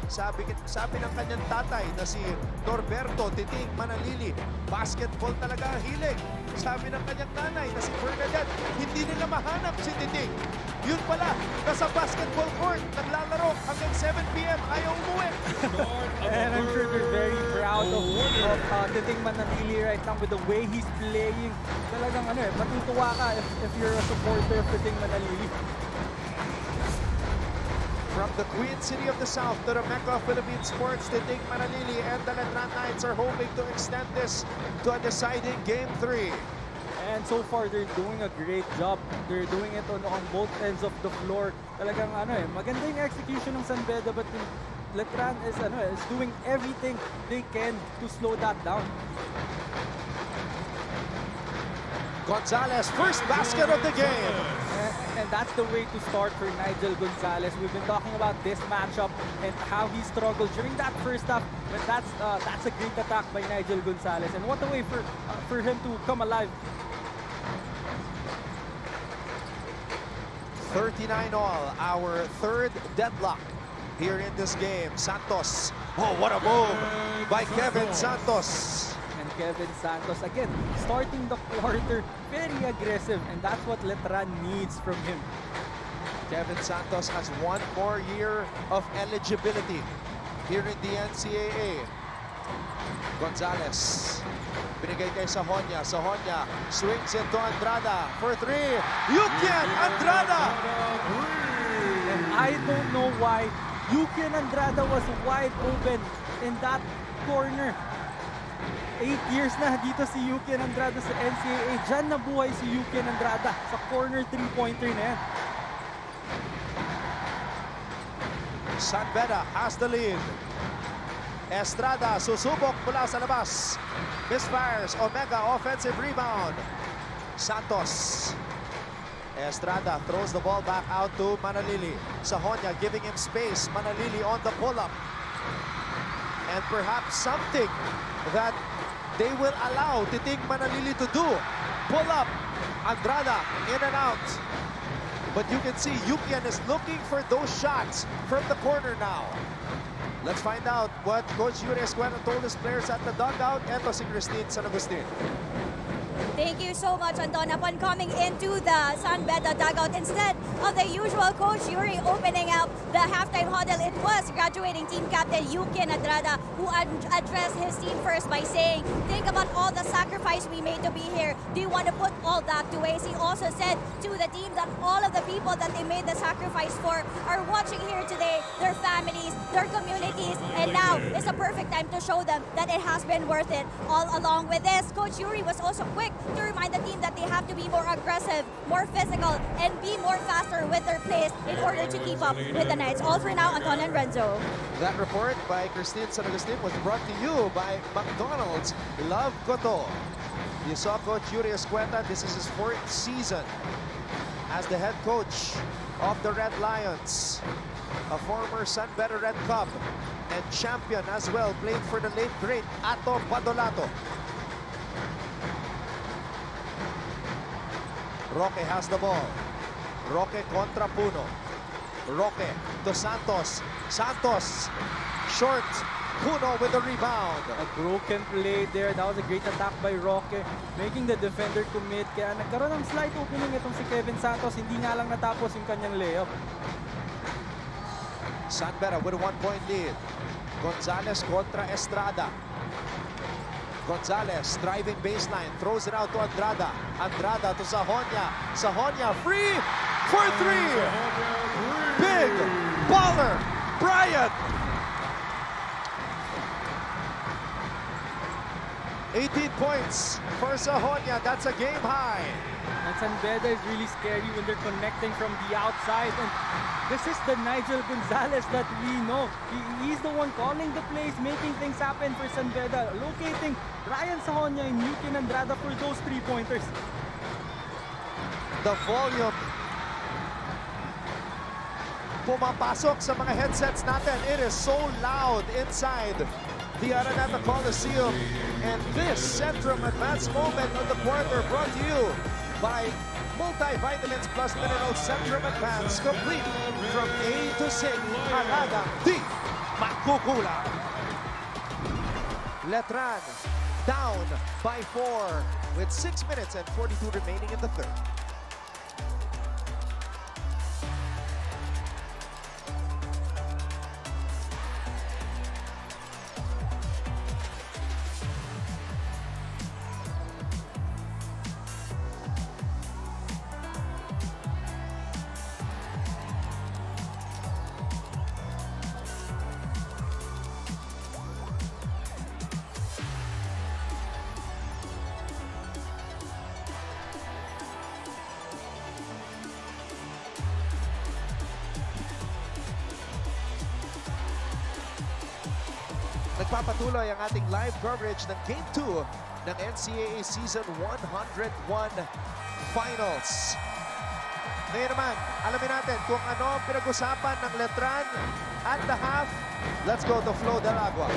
Sabi ng kanyang tatay na si Norberto Titing Manalili, basketball talaga ang hilig. Sabi ng kanyang nanay na si Bernadette, hindi nila mahanap si Titing. Yun pala, nasa basketball court, naglalaro hanggang 7 p.m. Ayaw umuwi. And I'm sure they're very proud of Titing Manalili right now with the way he's playing. Talagang matutuwa ka if you're a supporter of Titing Manalili. From the Queen City of the South to the Mecca of Philippine sports, Titing Manalili and the Letran Knights are hoping to extend this to a deciding Game 3. And so far, they're doing a great job. They're doing it on both ends of the floor. Talagang maganda yung execution ng San Beda, but Letran is doing everything they can to slow that down. Gonzalez, first basket of the game. And that's the way to start for Nigel Gonzalez. We've been talking about this matchup and how he struggled during that first half. But that's a great attack by Nigel Gonzalez. And what a way for him to come alive. 39 all, our third deadlock here in this game. Santos, oh, what a move by Kevin Santos. And Kevin Santos, again, starting the quarter very aggressive, and that's what Letran needs from him. Kevin Santos has one more year of eligibility here in the NCAA. Gonzalez, binigay kay Sahonia. Sahonia swings into Andrada for three. Yukian Andrada! And I don't know why Yukian Andrada was wide open in that corner. 8 years na dito si Yukian Andrada sa NCAA. Diyan nabuhay si Yukian Andrada sa corner three-pointer na yan. San Beda has the lead. Estrada susubok mula sa labas. Misfires. Omega offensive rebound. Santos. Estrada throws the ball back out to Manalili. Sahonia giving him space. Manalili on the pull-up. And perhaps something that they will allow Titing Manalili to do. Pull up. Andrada in and out. But you can see Yukian is looking for those shots from the corner now. Let's find out what Coach Yuri Escuela told his players at the dugout. Eto si Christine San Agustin. Thank you so much, Anton. Upon coming into the San Beda dugout, instead of the usual Coach Yuri opening up the halftime huddle, it was graduating team captain Yukian Andrada who addressed his team first by saying, think about all the sacrifice we made to be here. Do you want to put all that to waste? He also said to the team that all of the people that they made the sacrifice for are watching here today, their families, their communities, and now is a perfect time to show them that it has been worth it. All along with this, Coach Yuri was also quick to remind the team that they have to be more aggressive, more physical, and be more faster with their plays in order to keep up with the Knights. All for now, Anton and Renzo. That report by Christine San Agustin was brought to you by McDonald's. Love Koto. You saw Coach Yuri Escueta. This is his 4th season as the head coach of the Red Lions. A former San Beda Red Cub and champion as well. Played for the late great Ato Badolato. Roque has the ball. Roque contra Puno. Roque to Santos. Santos short. Puno with the rebound. A broken play there. That was a great attack by Roque, making the defender commit. Kaya nagkaroon ng slight opening itong si Kevin Santos. Hindi nga lang natapos yung kanyang layup. San Beda with a 1-point lead. Gonzalez contra Estrada. Gonzalez driving baseline, throws it out to Andrada. Andrada to Sahonia. Sahonia free for three. Big baller, Bryant. 18 points for Sahonia. That's a game high. And San Beda is really scary when they're connecting from the outside. And this is the Nigel Gonzalez that we know. He's the one calling the plays, making things happen for San Beda, locating Ryan Sahonia and Yukian Andrada for those three-pointers. The volume pumapasok sa mga headsets natin. It is so loud inside the Araneta Coliseum. And this Centrum Advanced Moment of the quarter brought to you by Multivitamins Plus Minerals Centrum Advanced, complete from A to Z. Halaga D. Magkukulang. Letran down by 4 with 6 minutes and 42 remaining in the third. Nagpapatuloy ang ating live coverage ng Game 2 ng NCAA Season 101 Finals. Ngayon naman, alamin natin kung ano ang pinag-usapan ng Letran at the half. Let's go to Flo Del Agua.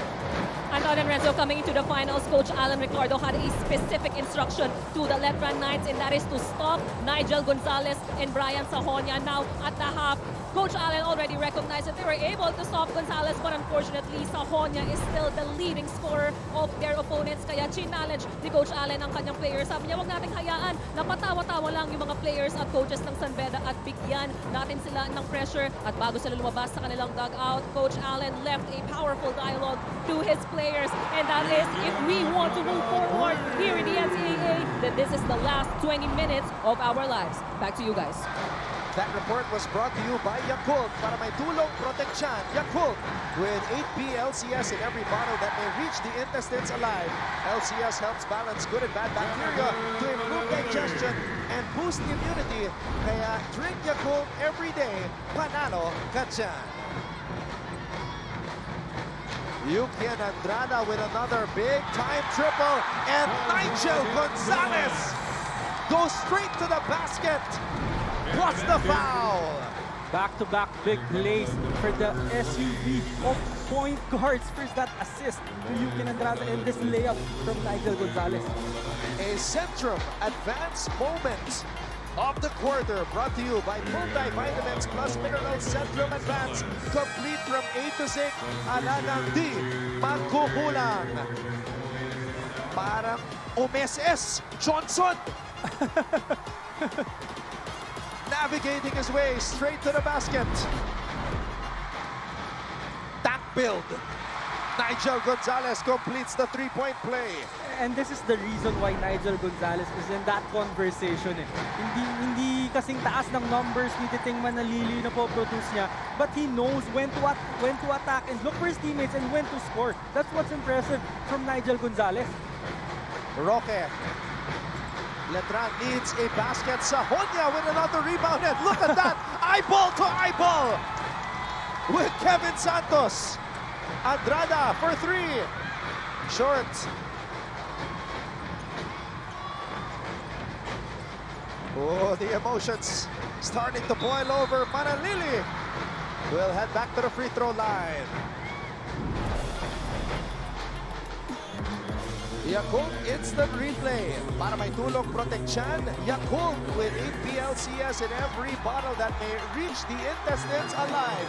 Anton and Renzo coming into the finals. Coach Alan Ricardo had a specific instruction to the Letran Knights, and that is to stop Nigel Gonzalez and Brian Sajonia. Now, at the half, Coach Allen already recognized that they were able to stop Gonzalez, but unfortunately, Sajonia is still the leading scorer of their opponents. Kaya challenge ni Coach Allen ang kanyang players. Sabi niya, huwag nating hayaan na patawa-tawa lang yung mga players at coaches ng San Beda at bigyan natin sila ng pressure. At bago sila lumabas sa kanilang dugout, Coach Allen left a powerful dialogue to his players. And that is, if we want to move forward here in the NCAA, then this is the last 20 minutes of our lives. Back to you guys. That report was brought to you by Yakult. Para may tulong proteksyon, Yakult with 8B LCS in every bottle that may reach the intestines alive. LCS helps balance good and bad bacteria to improve digestion and boost immunity. Kaya drink Yakult every day. Panalo ka dyan. Yukian Andrada with another big-time triple. And Nigel Gonzalez goes straight to the basket. Plus the foul. Back-to-back big plays for the SUV of point guards. First that assist to Yukian Andrada and this layup from Nigel Gonzalez. A Centrum Advanced moment of the quarter brought to you by Multivitamins Plus Minerals Centrum Advanced. Complete from A to Z. Alanang di magkukulang. Parang Omeses Johnson. Navigating his way straight to the basket. Tank build. Nigel Gonzalez completes the three-point play. And this is the reason why Nigel Gonzalez is in that conversation. Hindi kasing taas ng numbers ni Titing Manalili na po produce niya, but he knows when to attack and look for his teammates and when to score. That's what's impressive from Nigel Gonzalez. Roque. Letran needs a basket. Sajonia with another rebound. And look at that. Eyeball to eyeball with Kevin Santos. Andrada for three. Short. Oh, the emotions starting to boil over. Manalili will head back to the free throw line. Yakult Instant Replay. Para may tulong proteksyon, Yakult with 8B LCS in every bottle that may reach the intestines alive.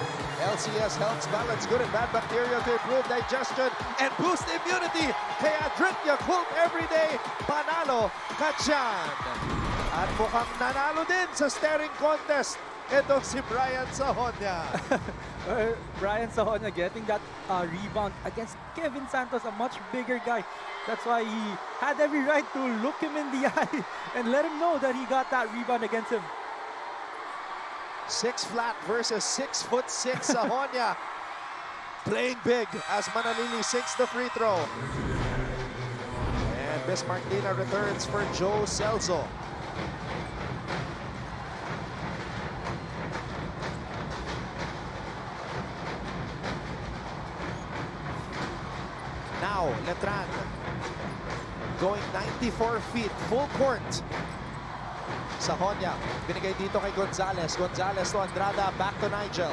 LCS helps balance good and bad bacteria to improve digestion and boost immunity. Kaya drink Yakult every day. Panalo ka dyan. At mukhang nanalo din sa staring contest. Ito si Brian Sajonia. Brian Sajonia getting that rebound against Kevin Santos, a much bigger guy. That's why he had every right to look him in the eye and let him know that he got that rebound against him. 6 flat versus 6'6" Sajonia. Playing big as Manalili sinks the free throw. And Bismarckina returns for Joe Celso. Now, Letran going 94 feet, full court. Sajonia, binigay dito kay Gonzalez. Gonzalez to Andrada, back to Nigel.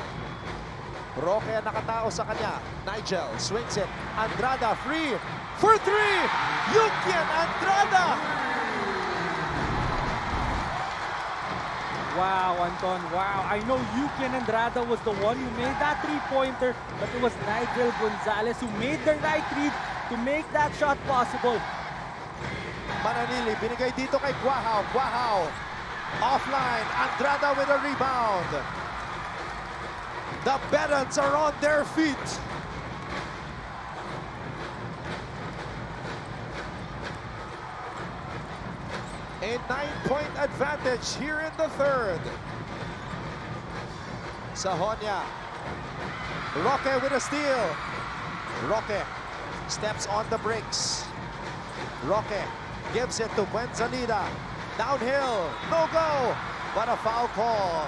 Roque ang nakatao sa kanya. Nigel swings it. Andrada free for three. Yukian Andrada. Wow, Anton, wow. I know Yukin Andrada was the one who made that three-pointer, but it was Nigel Gonzalez who made the right read to make that shot possible. Mananili, binigay dito kay Guahao. Guahao, offline. Andrada with a rebound. The Bedans are on their feet. A 9-point advantage here in the third. Sahonia. Roque with a steal. Roque steps on the brakes. Roque gives it to Buenzalida. Downhill, no go, but a foul call.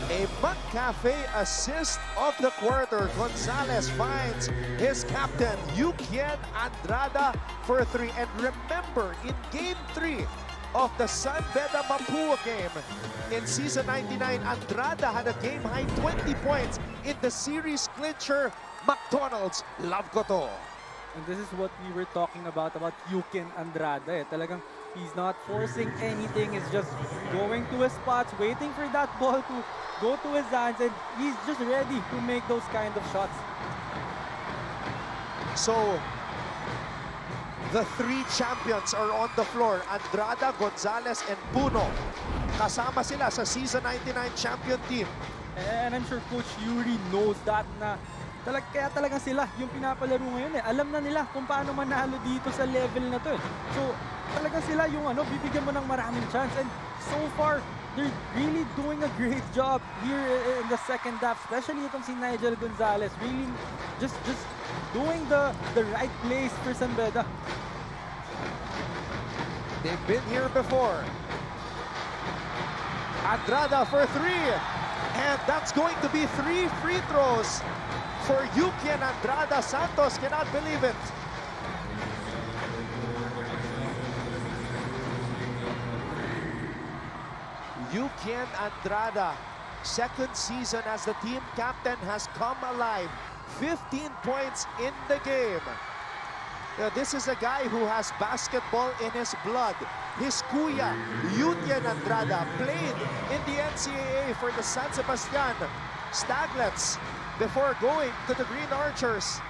A McCafe assist of the quarter. Gonzalez finds his captain, Yukian Andrada, for 3. And remember, in Game 3 of the San Beda Mapua game in Season 99, Andrada had a game-high 20 points in the series clincher. McDonald's, love ko to. And this is what we were talking about Yukin Andrada. Talagang he's not forcing anything. He's just going to his spots, waiting for that ball to go to his hands, and he's just ready to make those kind of shots. So, the 3 champions are on the floor. Andrada, Gonzalez, and Puno. Kasama sila sa Season 99 champion team. And I'm sure Coach Yuri knows that na kaya talaga sila yung pinapalaro ngayon eh. Alam na nila kung paano manalo dito sa level na to eh. So, talaga sila yung bibigyan mo ng maraming chance. And so far, they're really doing a great job here in the second half, especially itong si Nigel Gonzalez. Really just doing the right plays for San Beda. They've been here before. Andrada for 3. And that's going to be 3 free throws for Yukian Andrada. Santos cannot believe it. Yukian Andrada, second season as the team captain, has come alive. 15 points in the game. This is a guy who has basketball in his blood. His kuya, Yukian Andrada, played in the NCAA for the San Sebastian Staglets before going to the Green Archers.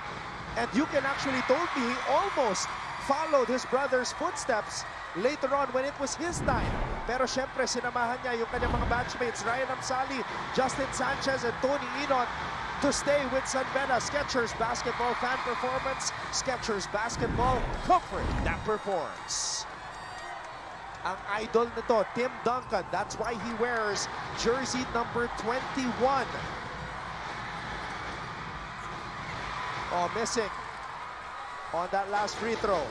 And Yukian actually told me he almost followed his brother's footsteps later on when it was his time. Pero syempre, sinamahan niya yung kanyang mga batchmates, Ryan Amsali, Justin Sanchez, and Tony Inon, to stay with San Beda. Skechers Basketball fan performance. Skechers Basketball, comfort that performs. Ang idol nito, Tim Duncan. That's why he wears jersey number 21. Oh, missing on that last free throw.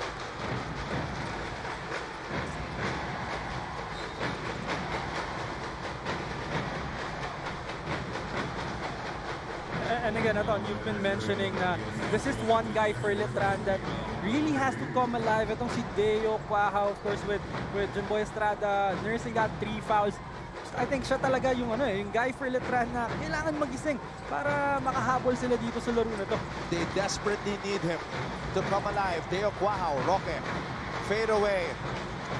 And again, Anton, you've been mentioning na this is one guy for Letran that really has to come alive. Itong si Deo Quaha, of course, with Jimboy Estrada nursing that 3 fouls. I think siya talaga yung yung guy for Letran na kailangan magising para makahabol sila dito sa laro na to. They desperately need him to come alive. Deo Quaha, Roque, fade away.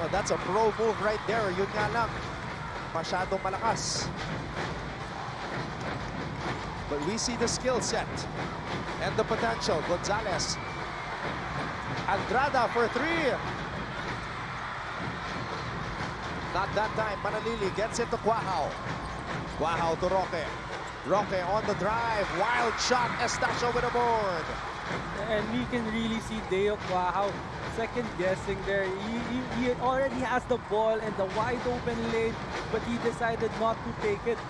Well, that's a pro move right there. Yun nga lang, masyadong malakas. But we see the skill set and the potential. Gonzalez. Andrada for 3. Not that time. Manalili gets it to Quahao. Quahao to Roque. Roque on the drive. Wild shot. Estacio with a board. And we can really see Deo Quahao second guessing there. He already has the ball in the wide open lane, but he decided not to take it.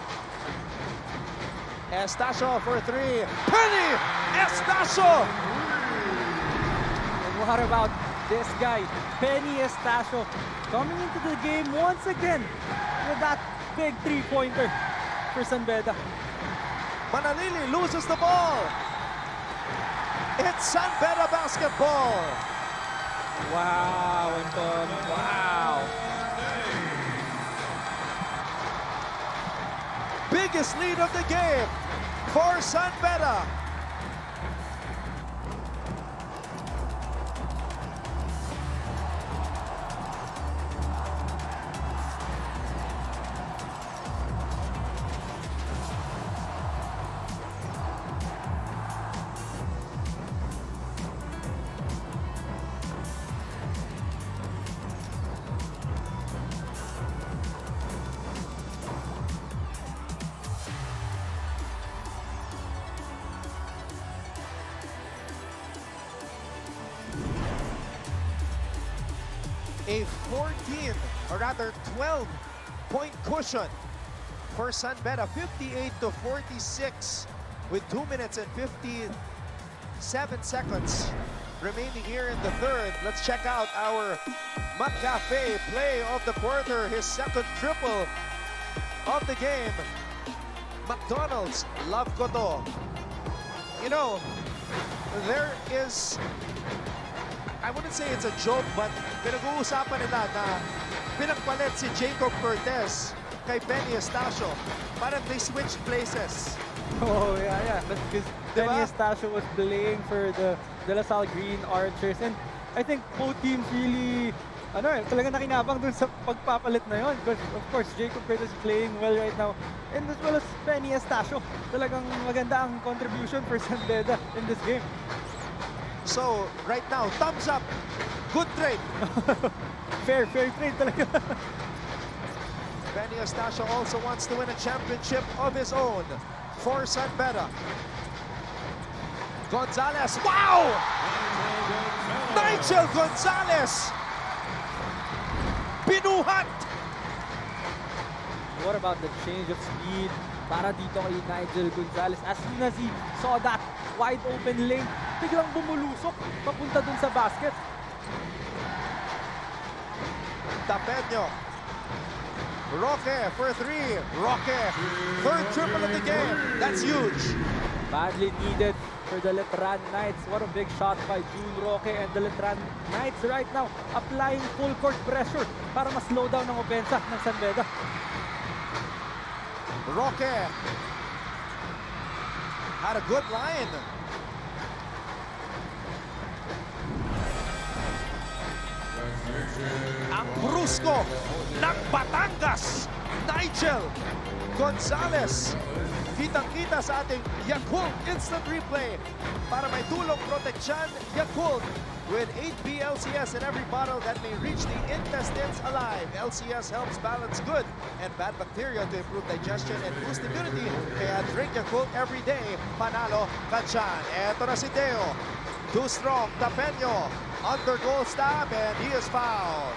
Estacio for 3. Penny! Estacio! And what about this guy, Penny Estacio, coming into the game once again with that big three-pointer for San Beda. Manalili loses the ball. It's San Beda basketball. Wow, Anton. Wow. Biggest lead of the game for San Beda. a 14, or rather 12-point cushion for San Beda, 58-46 with 2 minutes and 57 seconds remaining here in the third. Let's check out our McCafe play of the quarter, his second triple of the game. McDonald's, love ko to. You know, there is, I wouldn't say it's a joke, but pinag-uusapan nila na pinagpalit si Jacob Cortez kay Benny Estacio. Parang they switched places. Oh, yeah. Because Benny Estacio was playing for the De La Salle Green Archers. And I think both teams really, talaga nakinabang dun sa pagpapalit na yon. Because, of course, Jacob Cortez is playing well right now. And as well as Benny Estacio. Talagang maganda ang contribution for San Beda in this game. So, right now, thumbs up. Good trade. fair trade talaga. Benny Estacio also wants to win a championship of his own for San Beda. Gonzalez, wow! Nigel Gonzalez! Binuhat! What about the change of speed para dito kay Nigel Gonzalez? As soon as he saw that wide open lane, biglang bumulusok papunta dun sa basket. Tapeño. Roque for three. Roque, third triple of the game. That's huge. Badly needed for the Letran Knights. What a big shot by June Roque, and the Letran Knights right now applying full court pressure para ma-slow down ang opensa ng San Beda. Roque had a good line. Ang brusko ng Batangas, Nigel Gonzalez. Kitang-kita sa ating Yakult Instant Replay para may tulong proteksyon. Yakult with 8 BLCS in every bottle that may reach the intestines alive. LCS helps balance good and bad bacteria to improve digestion and boost immunity. Kaya drink Yakult every day. Panalo ka dyan. Eto na si Deo. Too strong. Tapeño under goal stab, and he is fouled.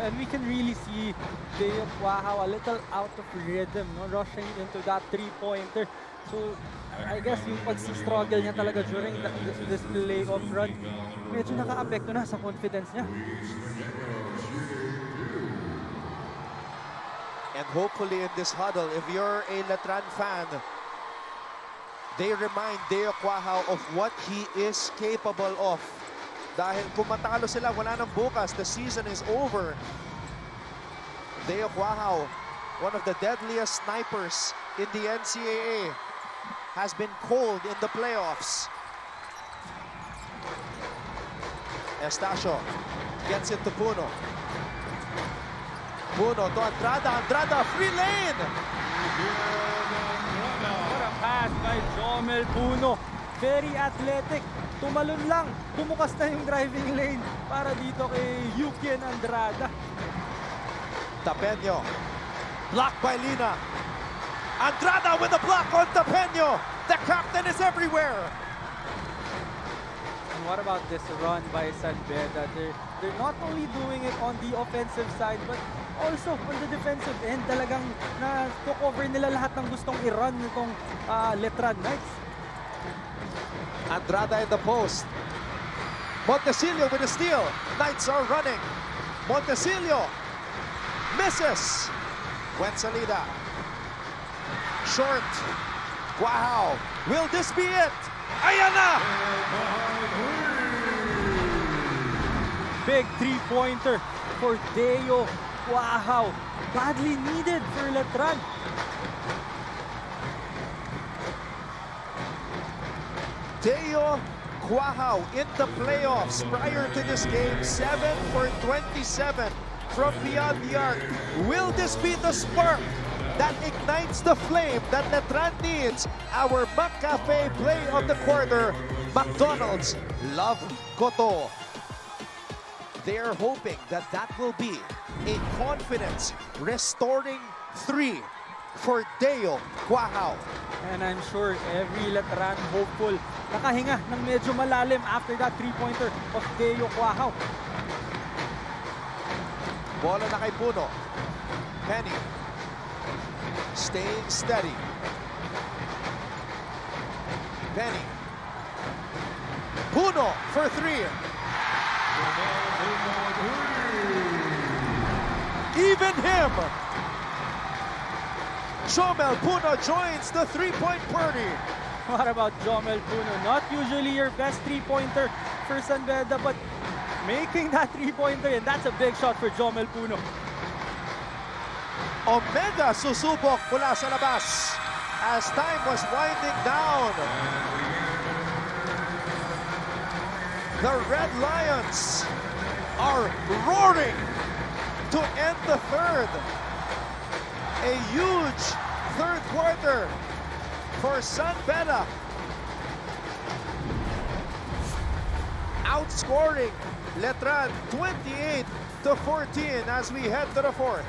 And we can really see Deo Quahao a little out of rhythm, no? Rushing into that three-pointer. So, I guess yung pag-struggle niya talaga during this playoff run, medyo naka-apekto na sa confidence niya. And hopefully in this huddle, if you're a Letran fan, they remind Deo Quahao of what he is capable of. Dahil kung matalo sila, wala nang bukas. The season is over. Deo Quahao, one of the deadliest snipers in the NCAA, has been cold in the playoffs. Estacio gets it to Puno. Puno to Andrada. Andrada, free lane! What a pass by Jomel Puno. Very athletic. Tumalon lang. Bumukas na yung driving lane para dito kay Yukian Andrada. Tapeño. Blocked by Lina. Andrada with a block on Tapeño. The captain is everywhere. And what about this run by San Beda? They're not only doing it on the offensive side, but also on the defensive end. Talagang na-cover nila lahat ng gustong i-run nitong Letran Knights. Andrada in the post. Montecillo with a steal. Knights are running. Montecillo misses. Fuenzalida. Short. Wow. Will this be it? Ayan na! Big three-pointer for Deo Quahao. Badly needed for Letran. Deo Quahao in the playoffs prior to this game, 7 for 27 from beyond the arc. Will this be the spark that ignites the flame that Letran needs? Our McCafe play of the quarter, McDonald's Love Koto. They're hoping that that will be a confidence restoring three for Deo Quahao. And I'm sure every Letran hopeful nakahinga ng medyo malalim after that three-pointer of Deo Quahao. Bola na kay Puno. Penny. Staying steady. Penny. Puno for three. Even him. Jomel Puno joins the three-point party. What about Jomel Puno? Not usually your best three-pointer for San Beda, but making that three-pointer, and that's a big shot for Jomel Puno. Omega susubok mula sa labas as time was winding down. The Red Lions are roaring to end the third. A huge third quarter for San Beda. Outscoring Letran 28-14 as we head to the fourth.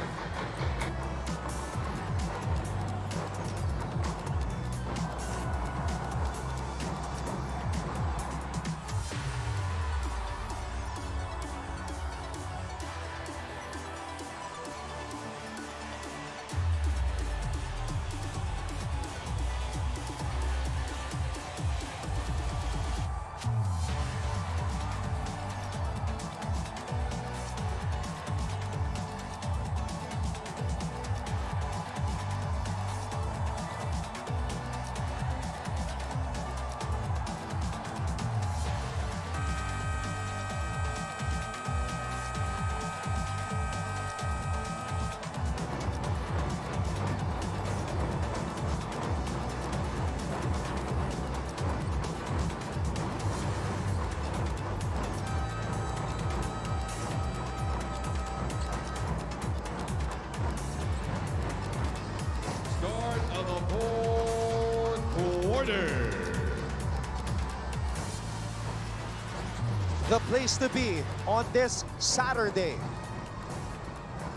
The place to be on this Saturday,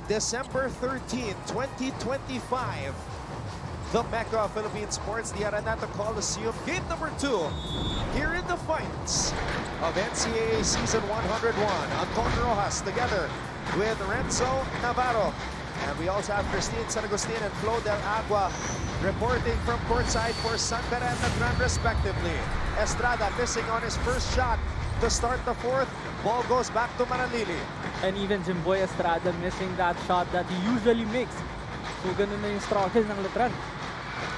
December 13, 2025. The Mecca of Philippine Sports, the Araneta Coliseum. Game number 2 here in the fights of NCAA Season 101. Anton Rojas together with Renzo Navarro. And we also have Christine San Agustin and Flo Del Agua reporting from courtside for San Beda and Letran respectively. Estrada missing on his first shot to start the fourth. Ball goes back to Manalili. And even Jimboy Estrada missing that shot that he usually makes. So ganun na yung struggle ng Letran.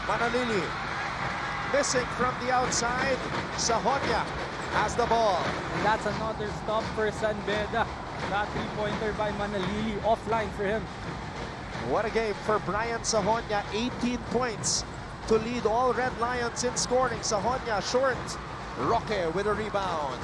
Manalili missing from the outside. Sahonia has the ball. And that's another stop for San Beda. That three-pointer by Manalili offline for him. What a game for Brian Sahonia. 18 points to lead all Red Lions in scoring. Sahonia short. Roque with a rebound.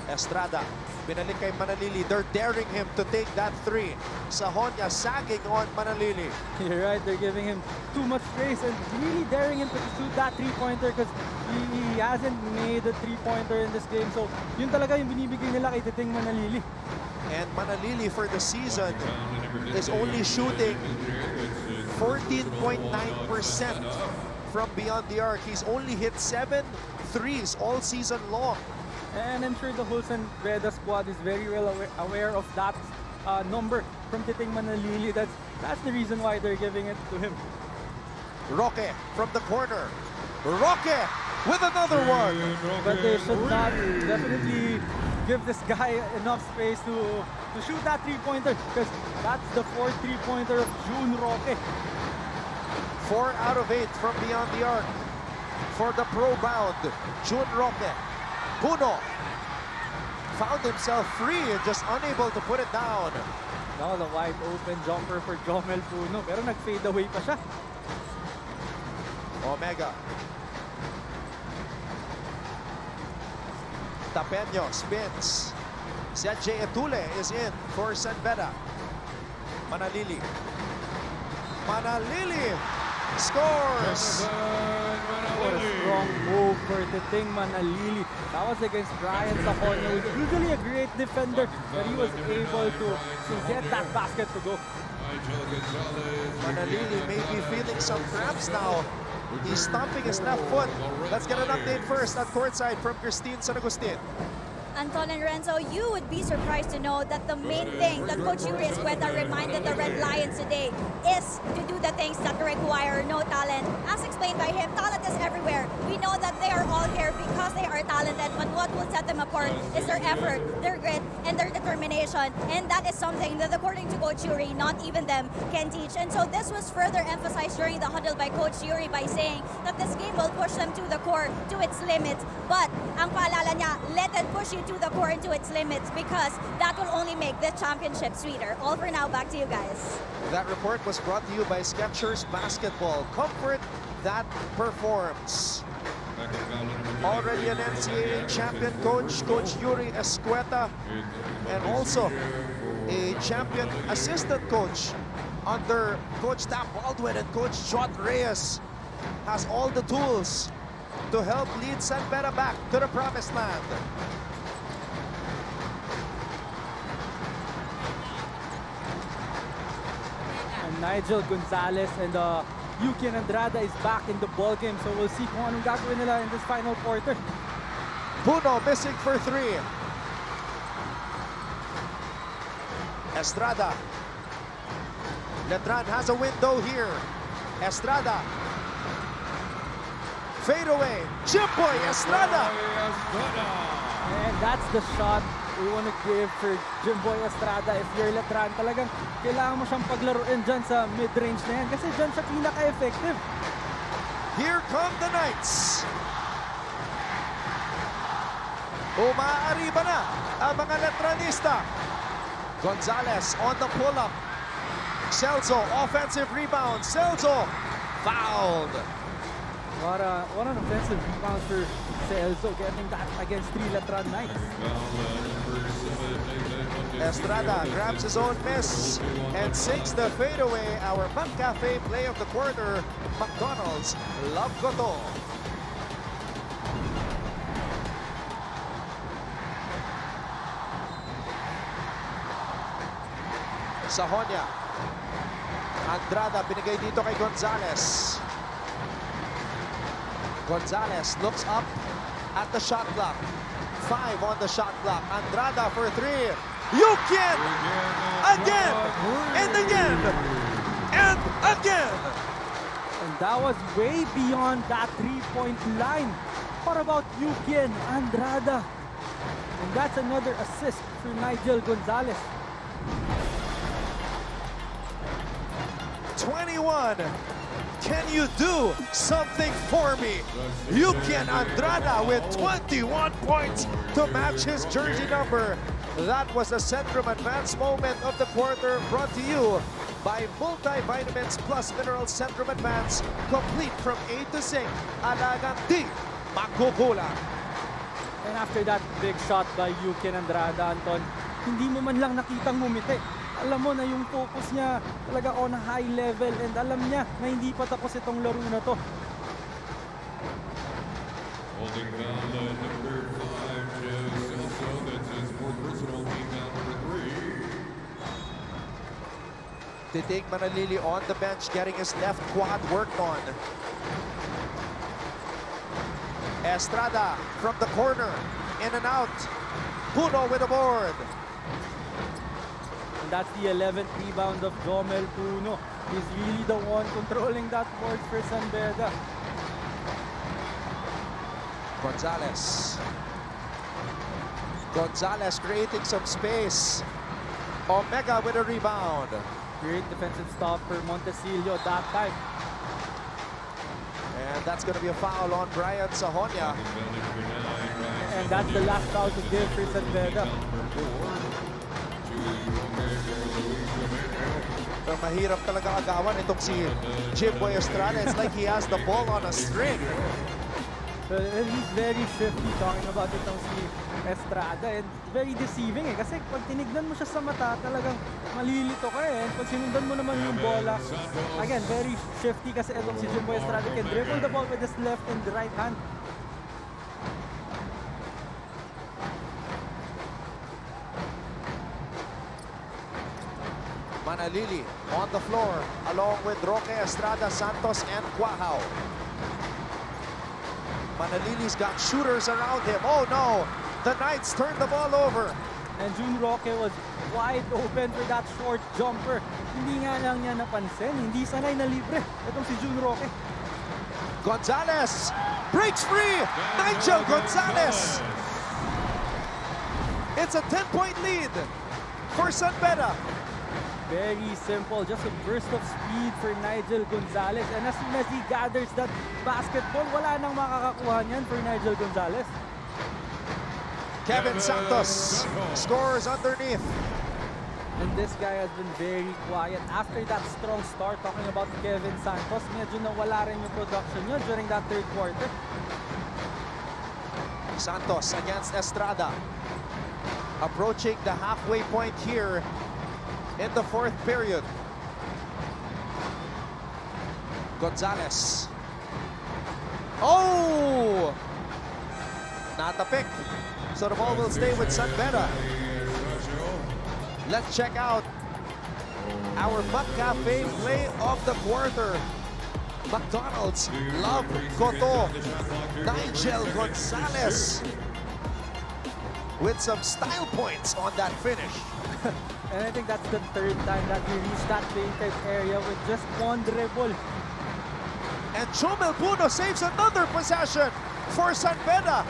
Estrada, binalik kay Manalili. They're daring him to take that three. Sahonia sagging on Manalili. You're right, they're giving him too much space and really daring him to shoot that three-pointer because he hasn't made a three-pointer in this game. So yun talaga yung binibigay nila kay Titing Manalili. And Manalili for the season is only shooting 14.9% from beyond the arc. He's only hit 7 threes all season long. And I'm sure the whole San Beda squad is very well aware of that number from Titing Manalili. That's the reason why they're giving it to him. Roque from the corner. Roque with another one. But they should not definitely give this guy enough space to shoot that three-pointer because that's the fourth three-pointer of June Roque. 4 out of 8 from beyond the arc for the pro-bound June Roque. Puno found himself free and just unable to put it down. Now the wide open jumper for Jomel Puno pero nag-fade away pa siya. Omega. Tapeño spins. ZJ Etule is in for San Beda. Manalili. Manalili scores. What a strong move for Titing Manalili. That was against Brian Sahonia, who's usually a great defender, but he was able to get that basket to go. Manalili may be feeling some cramps now. He's stomping his left foot. Let's get an update first at courtside from Christine San Agustin. Anton and Renzo, you would be surprised to know that the main thing that Coach Yuri Escueta reminded the Red Lions today is to do the things that require no talent. As explained by him, talent is everywhere. We know that they are all here because they are talented, but what will set them apart is their effort, their grit, and their determination. And that is something that, according to Coach Yuri, not even them can teach. And so this was further emphasized during the huddle by Coach Yuri by saying that this game will push them to the core, to its limits. But ang paalala niya, let it push you to the core and to its limits because that will only make the championship sweeter. All for now, back to you guys. That report was brought to you by Skechers Basketball. Comfort that performs. Already an NCAA champion coach, Coach Yuri Escueta, and also a champion assistant coach under Coach Tam Baldwin and Coach Jot Reyes, has all the tools to help lead San Beda back to the promised land. And Nigel Gonzalez and Yukian Andrada is back in the ball game, so we'll see kung anong gagawin nila in this final quarter. Puno missing for three. Estrada. Letran has a window here. Estrada. Fade away. Jimboy Estrada. And that's the shot we want to give for Jimboy Estrada. If you're Letran, talagang kailangan mo siyang paglaruin dyan sa mid-range na yan kasi dyan siya pinaka-effective. Here come the Knights. Umaariba na ang mga Letranista. Gonzalez on the pull-up. Celso, offensive rebound. Celso, fouled. What an offensive rebound for Celso, getting that against three Letran Knights. Estrada grabs his own miss and sinks the fadeaway. Our McCafe play of the quarter, McDonald's Love Goto. Sahonia. Andrada binigay dito kay Gonzalez. Gonzalez looks up at the shot clock. 5 on the shot clock. Andrada for 3. Yukian! Again! And again! And again! And that was way beyond that three-point line. What about Yukian Andrada? And that's another assist for Nigel Gonzalez. 21. Can you do something for me? Yukian Andrada with 21 points to match his jersey number. That was a Centrum Advance moment of the quarter, brought to you by Multivitamins Plus Mineral Centrum Advance, complete from A to Z. Alagang di makukulang. And after that big shot by Yukian Andrada, Anton, hindi mo man lang nakitang ngumiti. Alam mo na yung focus niya talaga on a high level and alam niya na hindi pa tapos itong laro na to. Holding foul number 5, Celso. That's his fourth personal team foul number 3. Titig Manalili on the bench, getting his left quad worked on. Estrada from the corner, in and out. Puno with a board. That's the 11th rebound of Jomel Puno. He's really the one controlling that board for San Beda. Gonzalez. Gonzalez creating some space. Omega with a rebound. Great defensive stop for Montesillo that time. And that's going to be a foul on Brian Sahonia. And that's the last foul to give for San Beda. Mahirap talaga agawan itong si Jimboy Estrada. It's like he has the ball on a string. And he's very shifty, talking about itong si Estrada, and very deceiving kasi pag tinignan mo siya sa mata, talagang malilito ka and pag sinundan mo naman yung bola, again, very shifty kasi itong si Jimboy Estrada can dribble the ball with his left and the right hand. Manalili on the floor along with Roque Estrada, Santos, and Quahao. Manalili's got shooters around him. Oh no! the Knights turned the ball over. And June Roque was wide open for that short jumper. Hindi nga lang niya napansin. Hindi sanay na libre. Itong si June Roque. Gonzalez breaks free. Nigel Gonzalez. It's a 10-point lead for San Beda. Very simple. Just a burst of speed for Nigel Gonzalez. And as soon as he gathers that basketball, wala nang makakakuha niyan for Nigel Gonzalez. Kevin Santos scores underneath. And this guy has been very quiet. After that strong start, talking about Kevin Santos, medyo nawala rin yung production niya during that third quarter. Santos against Estrada. Approaching the halfway point here in the fourth period. Gonzalez. Oh! Not a pick. So the ball will stay with San Beda. Let's check out our McCafe play of the quarter. McDonald's Love Koto. Nigel Gonzalez with some style points on that finish. And I think that's the third time that he reached that painted area with just one dribble. And Chomel Puno saves another possession for San Beda.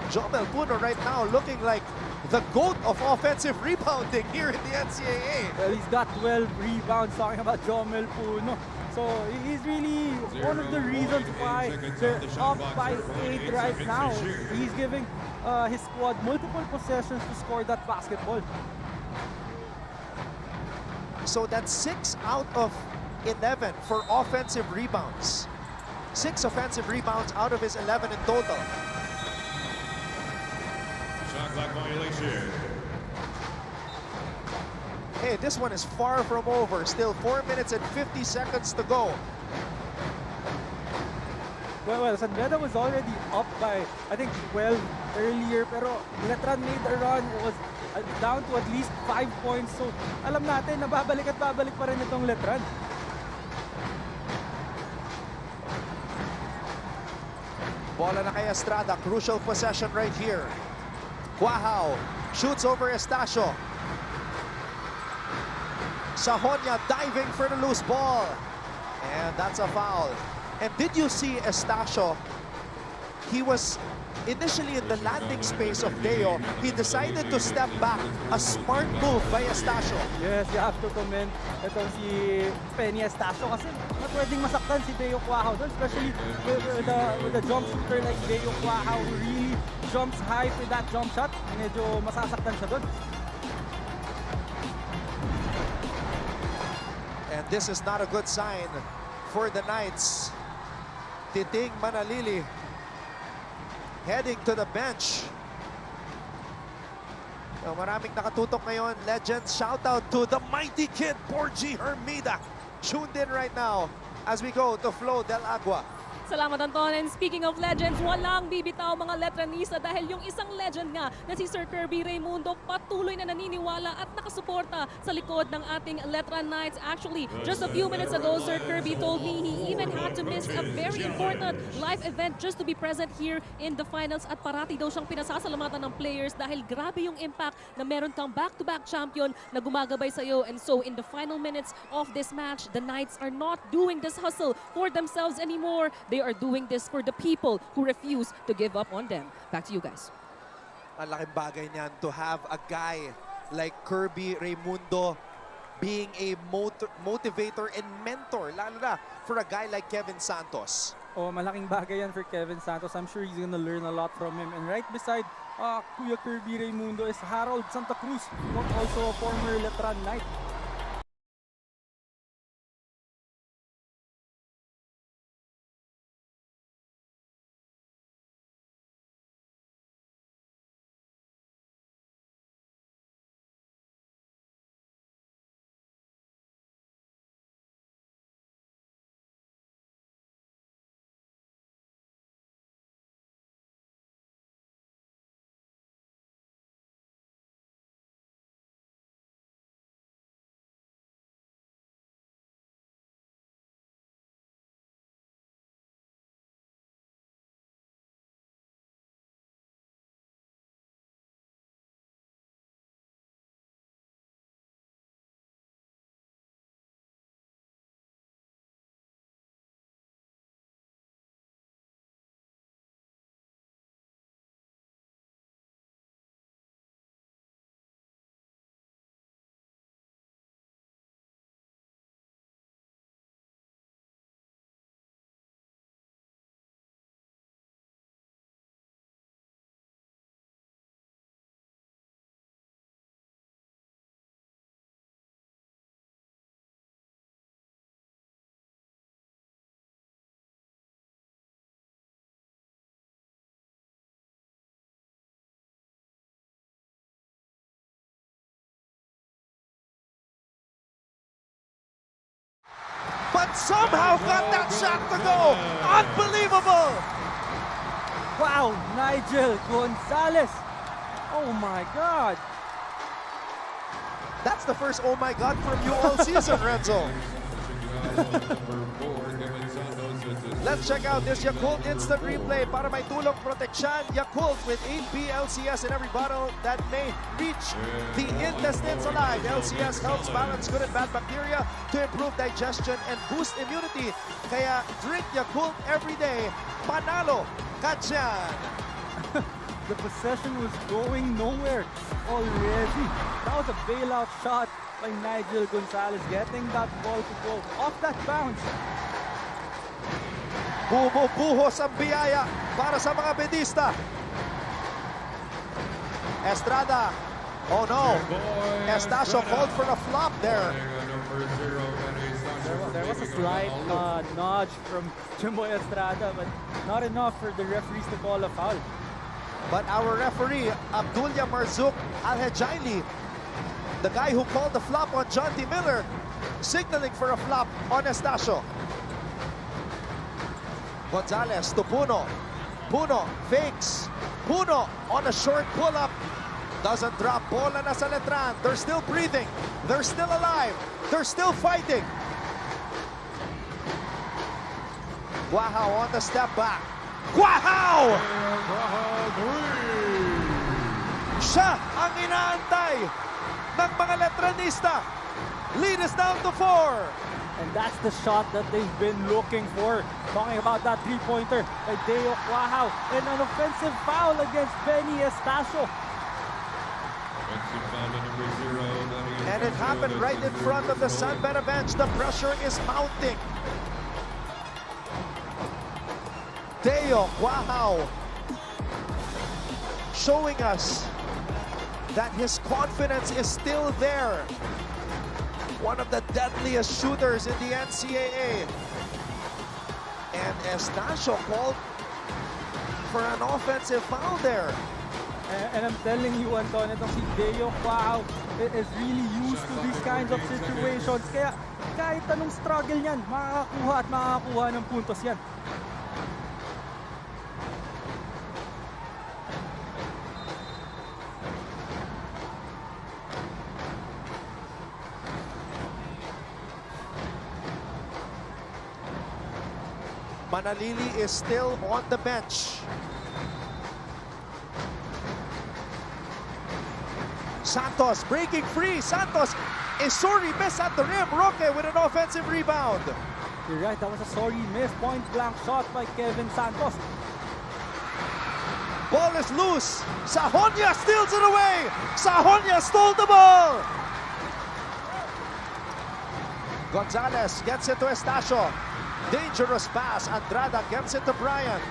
Chomel Puno right now looking like the GOAT of offensive rebounding here in the NCAA. Well, he's got 12 rebounds, talking about Jomel Puno. So he's really one of the reasons why they're up by 8 right now. He's giving his squad multiple possessions to score that basketball. So that's 6 out of 11 for offensive rebounds. 6 offensive rebounds out of his 11 in total. Shot clock violation. Hey, this one is far from over. Still 4 minutes and 50 seconds to go. Well, San Beda was already up by, I think, 12 earlier. Pero Letran made a run. It was down to at least 5 points. So alam natin na babalik at babalik pa rin itong Letran. Bola na kay Estrada. Crucial possession right here. Cuajao shoots over Estacio. Sahonia diving for the loose ball. And that's a foul. And did you see Estacio? He was initially in the landing space of Deo. He decided to step back. A smart move by Estacio. Yes, you have to commend itong si Penny Estacio kasi pwedeng masaktan si Deo Cuajao doon, especially with a jump shooter like Deo Cuajao who really jumps high for that jump shot. Medyo masasaktan siya doon. And this is not a good sign for the Knights. Titing Manalili heading to the bench. So, maraming nakatutok ngayon. Legends, shout out to the mighty kid, Borgie Hermida. Tuned in right now as we go to Flo del Agua. Salamat, Anton. And speaking of legends, walang bibitaw mga Letranista dahil yung isang legend nga na si Sir Kirby Raimundo patuloy na naniniwala at nakasuporta sa likod ng ating Letran Knights. Actually, just a few minutes ago, Sir Kirby told me he even had to miss a very important live event just to be present here in the finals at parati daw siyang pinasasalamatan ng players dahil grabe yung impact na meron kang back-to-back champion na gumagabay sa'yo. And so in the final minutes of this match, the Knights are not doing this hustle for themselves anymore. They are doing this for the people who refuse to give up on them. Back to you guys. Ang laking bagay niyan to have a guy like Kirby Raimundo being a motivator and mentor, lalo na for a guy like Kevin Santos. Oh, malaking bagay yan for Kevin Santos. I'm sure he's gonna learn a lot from him. And right beside Kuya Kirby Raimundo is Harold Santa Cruz, also a former Letran Knight. somehow got that shot to go. Unbelievable. Wow, Nigel Gonzalez. Oh my God. That's the first oh my God from you all season, Renzo. Let's check out this Yakult instant replay para may tulong proteksyon. Yakult with 8 BLCS in every bottle that may reach the intestines alive. LCS helps balance good and bad bacteria to improve digestion and boost immunity. Kaya drink Yakult every day. Panalo ka dyan. The possession was going nowhere already. That was a bailout shot by Nigel Gonzalez, getting that ball to go off that bounce. Bumubuhos ang biyaya para sa mga bedista. Estrada. Oh no. Estacio called for a flop there. There was a slight nudge from Jimbo Estrada, but not enough for the referees to call a foul. But our referee, Abdullah Marzouk Alhejaili, the guy who called the flop on John T. Miller, signaling for a flop on Estacio. Gonzalez to Puno. Puno fakes. Puno on a short pull-up. Doesn't drop. Bola na sa Letran. They're still breathing. They're still alive. They're still fighting. Guahao on the step back. Guahao! Siya ang inaantay ng mga Letranista. Lead is down to 4. And that's the shot that they've been looking for. Talking about that three-pointer by Deo Guahao. And an offensive foul against Benny Estacio. And it happened right in front of the San Beda bench. The pressure is mounting. Deo Guahao showing us that his confidence is still there. One of the deadliest shooters in the NCAA. And Estacio called for an offensive foul there. And I'm telling you, Anton, itong si Deo Guahao is really used to these kinds of situations. Kaya kahit anong struggle niyan, makakakuha at makakakuha ng puntos yan. Manalili is still on the bench. Santos breaking free. Santos is sorry miss at the rim. Roque with an offensive rebound. You're right, that was a sorry miss. Point blank shot by Kevin Santos. Ball is loose. Sahonia steals it away. Sahonia stole the ball. Gonzalez gets it to Estacio. Dangerous pass. Andrada gets it to Brian.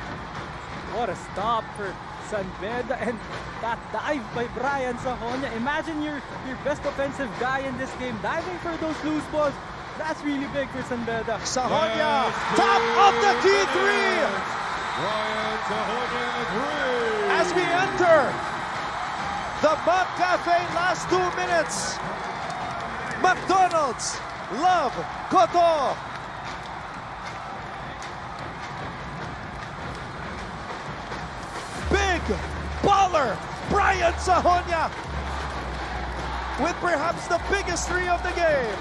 What a stop for San Beda, and that dive by Brian Sahonia. Imagine your best offensive guy in this game diving for those loose balls. That's really big for San Beda. Sahonia, top of the key three. Brian Sahonia, three. As we enter the Mug Cafe last 2 minutes. McDonald's, love, Koto. Big baller, Brian Sahonia, with perhaps the biggest three of the game.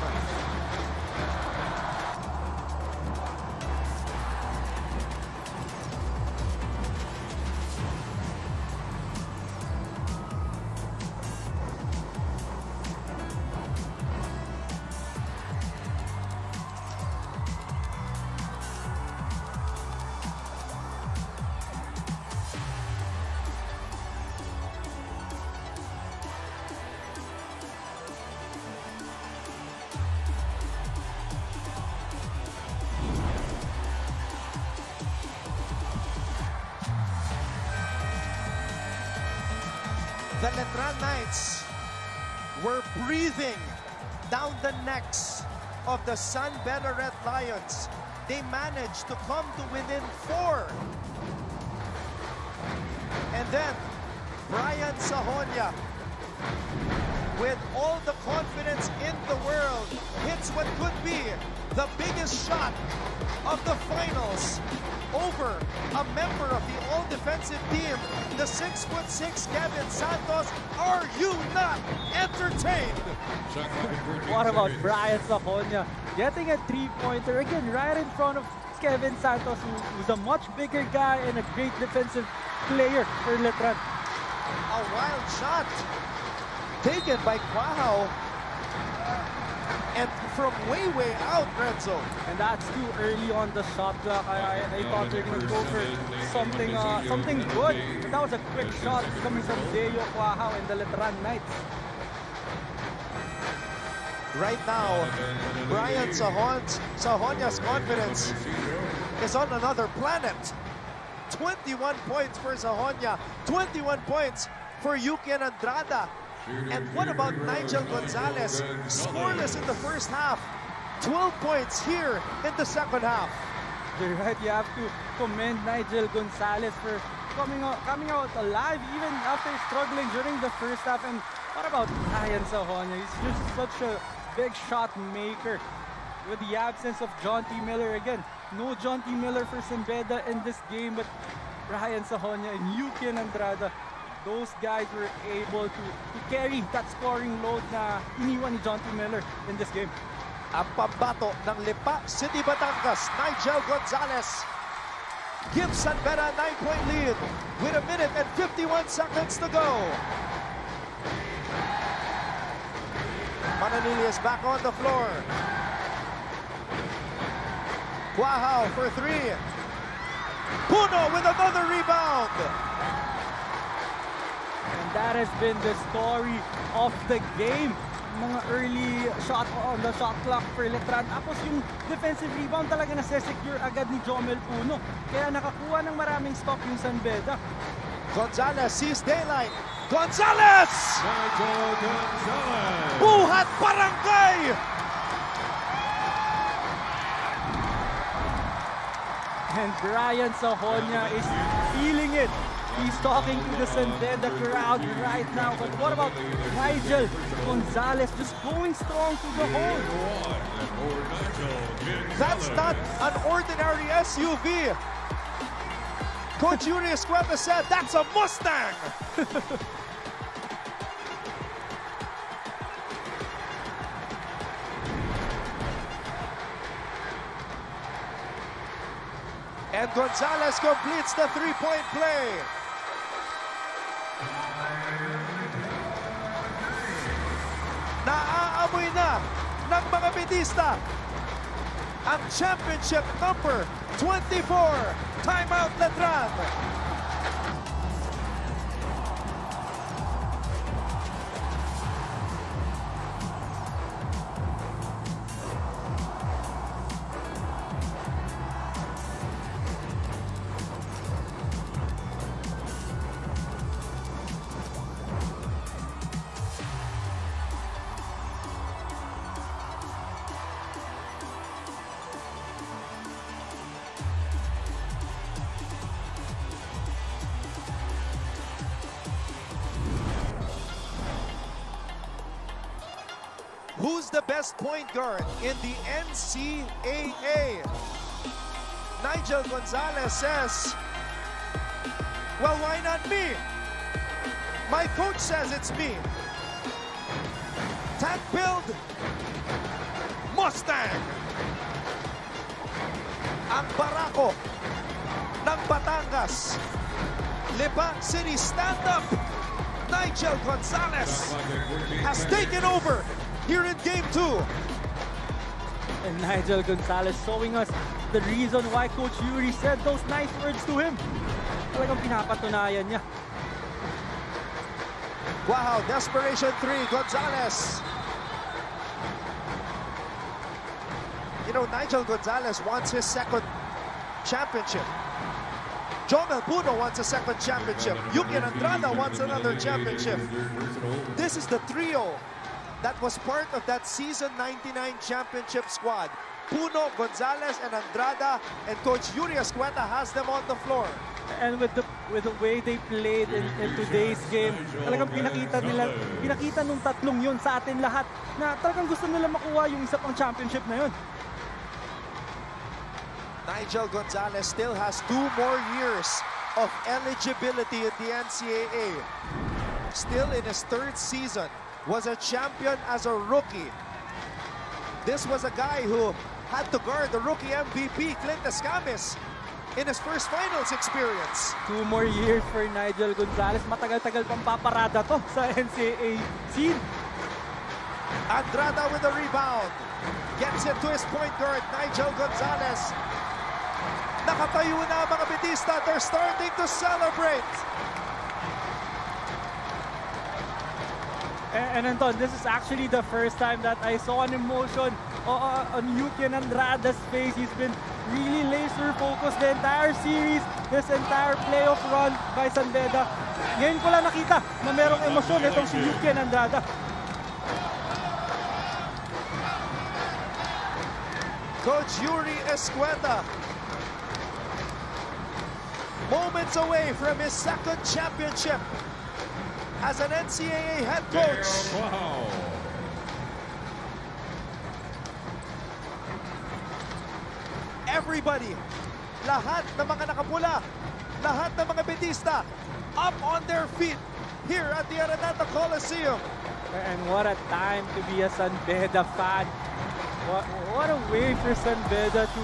The Letran Knights were breathing down the necks of the San Beda Red Lions. They managed to come to within 4. And then Brian Sahonia with all the confidence in the world, hits what could be the biggest shot of the finals over a member of the all-defensive team, the 6'6" Kevin Santos. Are you not entertained? What about Brian Sajonia getting a three-pointer again right in front of Kevin Santos, who's a much bigger guy and a great defensive player for Letran. A wild shot taken by Quahao, and from way out, Renzo. And that's too early on the shot clock. I thought they were going to go for something good, but that was a quick shot coming from Deo Quahao and the Letran Knights. Right now, Brian Sahonia's confidence is on another planet. 21 points for Sajonia, 21 points for Yuki Andrada. And what about Nigel Gonzalez? Scoreless in the first half, 12 points here in the second half. You're right, you have to commend Nigel Gonzalez for coming out alive even after struggling during the first half. And what about Brian Sajonia? He's just such a big shot maker with the absence of John T. Miller again. No John T. Miller for Beda in this game, but Brian Sajonia and Yuki Andrada, those guys were able to carry that scoring load na iniwan ni John T. Miller in this game. Ang pambato ng Lipa City, Batangas, Nigel Gonzalez gives Beda a 9-point lead with 1 minute and 51 seconds to go. Mananili is back on the floor. Quahao for 3. Puno with another rebound. And that has been the story of the game. Mga early shot on the shot clock for Letran. Tapos yung defensive rebound talaga nasa-secure agad ni Jomel Puno. Kaya nakakuha ng maraming stop yung Beda. Gonzalez sees daylight. Gonzalez! Nigel Gonzalez! Buhat Barangay! And Brian Sajonia is feeling it. He's talking to the Beda crowd right now. But what about Nigel Gonzalez just going strong to the hole? That's not an ordinary SUV. Coach Yuri Escueta said that's a Mustang. And Gonzalez completes the three-point play. Naaamoy na ng mga Bedista ang championship number 24. Timeout, Letran. Who's the best point guard in the NCAA? Nigel Gonzalez says, well, why not me? My coach says it's me. Tank build, Mustang. Ang barako ng Batangas. Lipa City stand-up. Nigel Gonzalez has taken over here in Game 2. And Nigel Gonzalez showing us the reason why Coach Yuri said those nice words to him. Talagang pinapatunayan niya. Wow, desperation 3, Gonzalez. You know, Nigel Gonzalez wants his second championship. Jomel Puno wants a second championship. Yuki Andrada wants another championship. This is the trio that was part of that season 99 championship squad. Puno, Gonzalez, and Andrada, and Coach Yuri Escueta has them on the floor. And with the way they played in today's game, talagang pinakita nung tatlong yun sa atin lahat na talagang gusto nila makuha yung isa pang championship na yun. Nigel Gonzalez still has 2 more years of eligibility in the NCAA. Still in his 3rd season, was a champion as a rookie. This was a guy who had to guard the rookie MVP, Clint Escamis, in his first finals experience. 2 more years for Nigel Gonzalez. Matagal-tagal pang paparada to sa NCAA scene. Andrada with the rebound. Gets it to his point guard, Nigel Gonzalez. Nakatayo na ang mga Bedista. They're starting to celebrate. And Anton, this is actually the first time that I saw an emotion on Yukin Andrada's face. He's been really laser focused the entire series, this entire playoff run by San Beda. Ngayon ko lang nakita na merong emosyon itong si Yukin Andrada. Coach Yuri Escueta, moments away from his 2nd championship as an NCAA head coach. Wow. Everybody, lahat ng mga nakapula, lahat ng mga Bedista, up on their feet here at the Araneta Coliseum. And what a time to be a San Beda fan. What a way for San Beda to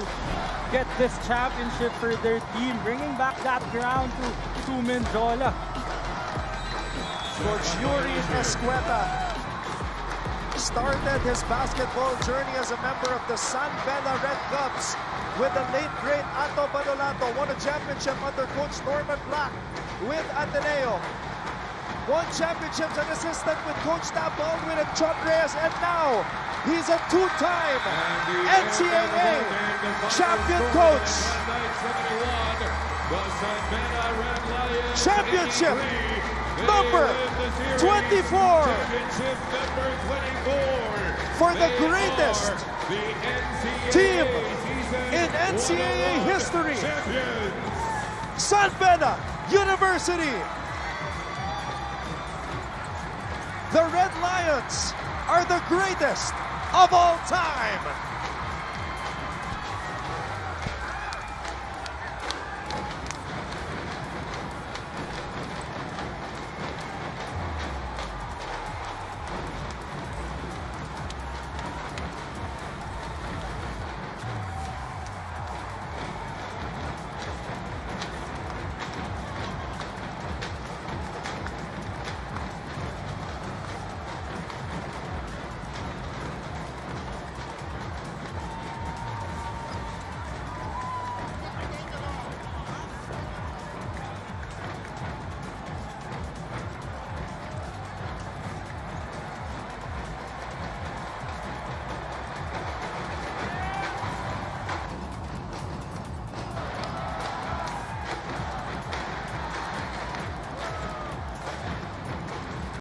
get this championship for their team, bringing back that crown to Menjola. Coach Yuri Escueta started his basketball journey as a member of the San Beda Red Cubs with the late great Ato Badolato. Won a championship under Coach Norman Black with Ateneo. Won championships as an assistant with Coach Tab Baldwin and John Reyes, and now he's a 2-time NCAA champion coach. Championship number 24 for the greatest team in NCAA history, San Beda University. The Red Lions are the greatest of all time.